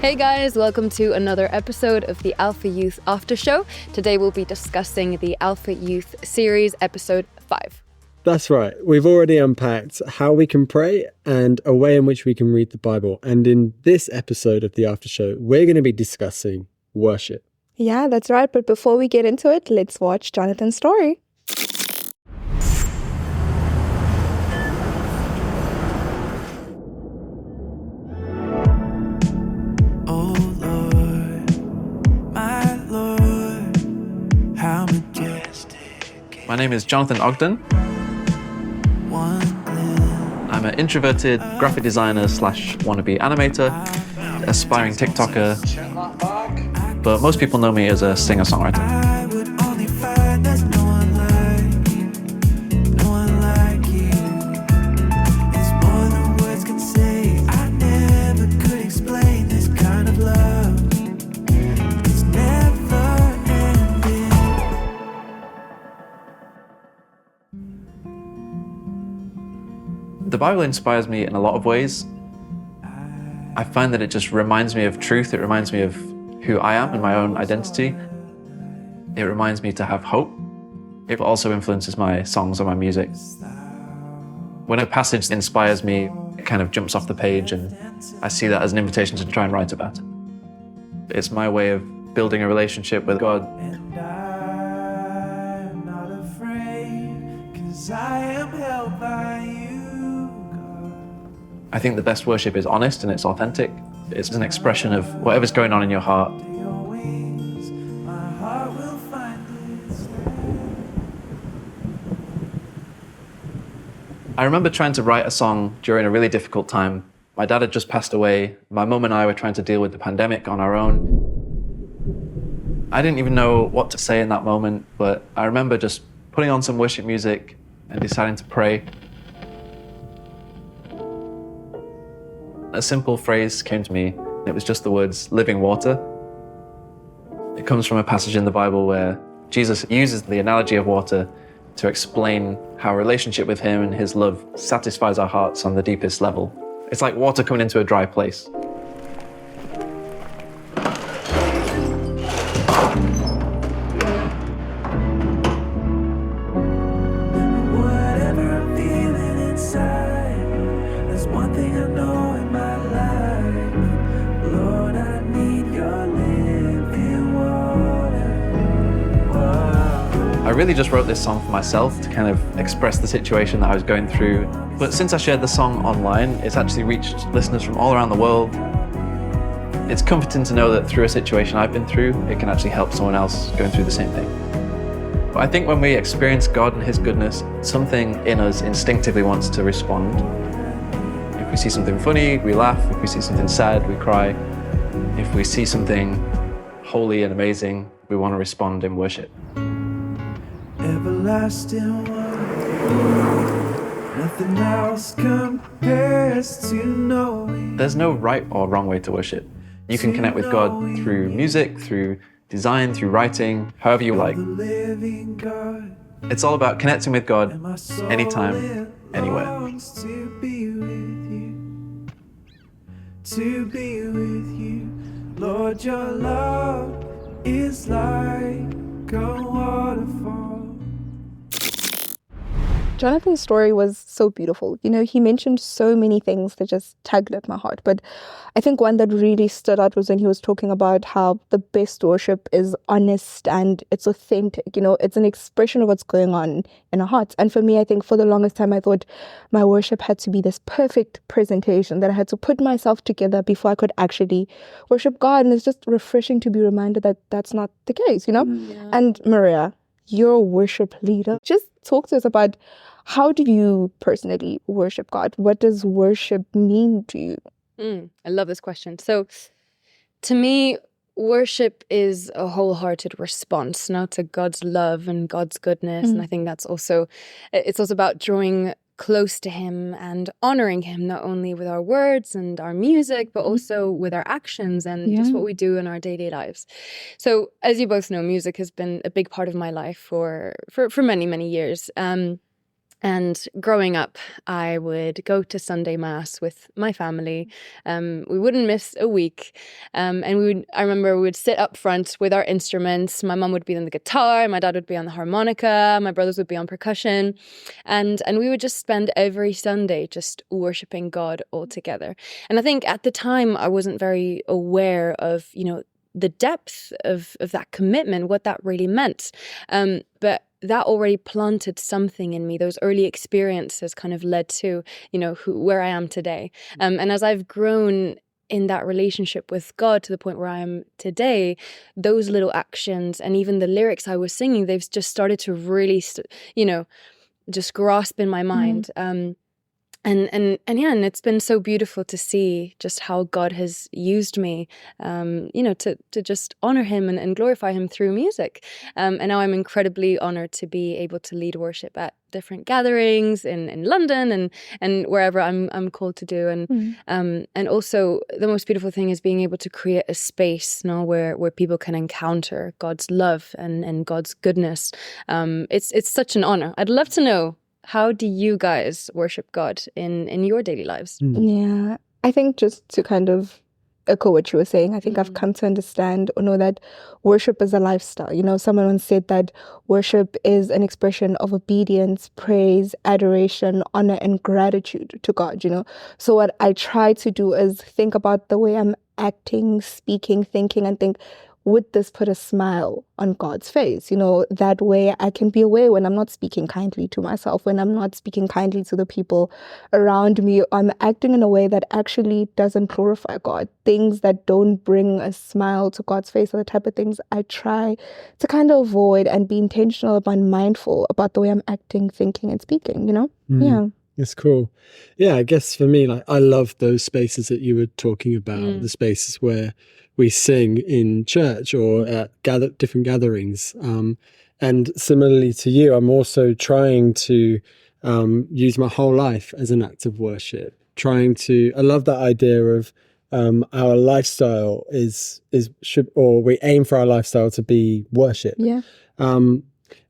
Hey guys, welcome to another episode of the Alpha Youth Aftershow. Today we'll be discussing the Alpha Youth series, episode 5. That's right. We've already unpacked how we can pray and a way in which we can read the Bible. And in this episode of the Aftershow, we're going to be discussing worship. Yeah, that's right. But before we get into it, let's watch Jonathan's story. My name is Jonathan Ogden. I'm an introverted graphic designer / wannabe animator, aspiring TikToker, but most people know me as a singer-songwriter. The Bible inspires me in a lot of ways. I find that it just reminds me of truth. It reminds me of who I am and my own identity. It reminds me to have hope. It also influences my songs and my music. When a passage inspires me, it kind of jumps off the page and I see that as an invitation to try and write about it. It's my way of building a relationship with God. And I'm not afraid, 'cause I am held by you. I think the best worship is honest and it's authentic. It's an expression of whatever's going on in your heart. I remember trying to write a song during a really difficult time. My dad had just passed away. My mum and I were trying to deal with the pandemic on our own. I didn't even know what to say in that moment, but I remember just putting on some worship music and deciding to pray. A simple phrase came to me. It was just the words, living water. It comes from a passage in the Bible where Jesus uses the analogy of water to explain how a relationship with him and his love satisfies our hearts on the deepest level. It's like water coming into a dry place. Whatever I'm feeling inside, there's one thing I know in my life. Lord, I need your living water. I really just wrote this song for myself to kind of express the situation that I was going through. But since I shared the song online, it's actually reached listeners from all around the world. It's comforting to know that through a situation I've been through, it can actually help someone else going through the same thing. But I think when we experience God and his goodness, something in us instinctively wants to respond. If we see something funny, we laugh. If we see something sad, we cry. If we see something holy and amazing, we want to respond in worship. Everlasting one, nothing else compares to knowing. There's no right or wrong way to worship. You can connect with God through music, through design, through writing, however you like. The living God, It's all about connecting with God and my soul anytime, anywhere. longs to be with you, to be with you. Lord, your love is like a waterfall. Jonathan's story was so beautiful. You know, he mentioned so many things that just tugged at my heart. But I think one that really stood out was when he was talking about how the best worship is honest and it's authentic. You know, it's an expression of what's going on in our hearts. And for me, I think for the longest time, I thought my worship had to be this perfect presentation, that I had to put myself together before I could actually worship God. And it's just refreshing to be reminded that that's not the case, you know? Yeah. And Maria, you're a worship leader. Just talk to us about, how do you personally worship God? What does worship mean to you? I love this question. So to me, worship is a wholehearted response now to God's love and God's goodness. And I think it's also about drawing close to him and honoring him, not only with our words and our music, but also with our actions and just what we do in our daily lives. So as you both know, music has been a big part of my life for many, many years. And growing up, I would go to Sunday Mass with my family. We wouldn't miss a week. And I remember we would sit up front with our instruments. My mum would be on the guitar, my dad would be on the harmonica, my brothers would be on percussion. And we would just spend every Sunday just worshiping God all together. And I think at the time, I wasn't very aware of, the depth of that commitment, what that really meant. But that already planted something in me. Those early experiences kind of led to, where I am today. And as I've grown in that relationship with God to the point where I am today, those little actions and even the lyrics I was singing, they've just started to really, just grasp in my mind. And it's been so beautiful to see just how God has used me, to just honor him and glorify him through music. And now I'm incredibly honored to be able to lead worship at different gatherings in London and wherever I'm called to do. And also the most beautiful thing is being able to create a space now where people can encounter God's love and God's goodness. It's such an honor. I'd love to know, how do you guys worship God in your daily lives? Yeah, I think just to kind of echo what you were saying, I think I've come to understand or know that worship is a lifestyle. Someone once said that worship is an expression of obedience, praise, adoration, honor, and gratitude to God, So what I try to do is think about the way I'm acting, speaking, thinking, and think, would this put a smile on God's face? That way I can be aware when I'm not speaking kindly to myself, when I'm not speaking kindly to the people around me. I'm acting in a way that actually doesn't glorify God. Things that don't bring a smile to God's face are the type of things I try to kind of avoid and be intentional about, mindful about the way I'm acting, thinking, and speaking, Yeah. It's cool. Yeah, I guess for me, I love those spaces that you were talking about, the spaces where we sing in church or at different gatherings. And similarly to you, I'm also trying to use my whole life as an act of worship. I love that idea of our lifestyle we aim for our lifestyle to be worship. Yeah. And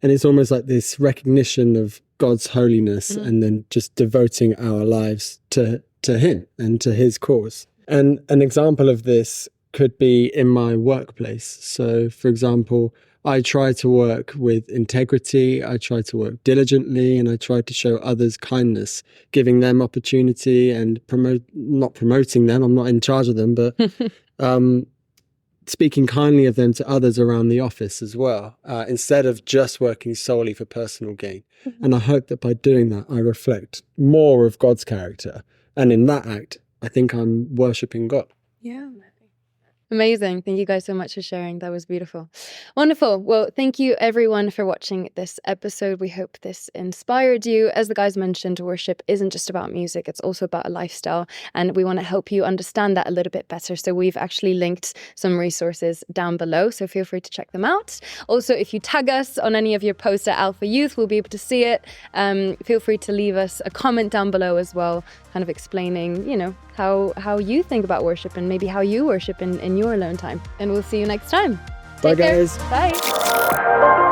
it's almost like this recognition of God's holiness and then just devoting our lives to him and to his cause. And an example of this could be in my workplace. So, for example, I try to work with integrity, I try to work diligently, and I try to show others kindness, giving them opportunity and not promoting them, I'm not in charge of them, but speaking kindly of them to others around the office as well, instead of just working solely for personal gain. And I hope that by doing that, I reflect more of God's character. And in that act, I think I'm worshipping God. Yeah. Amazing. Thank you guys so much for sharing. That was beautiful. Wonderful. Well, thank you everyone for watching this episode. We hope this inspired you. As the guys mentioned, worship isn't just about music. It's also about a lifestyle. And we want to help you understand that a little bit better. So we've actually linked some resources down below. So feel free to check them out. Also, if you tag us on any of your posts at Alpha Youth, we'll be able to see it. Feel free to leave us a comment down below as well, kind of explaining, how you think about worship and maybe how you worship in your alone time. And we'll see you next time. Bye, Take care. guys. Bye.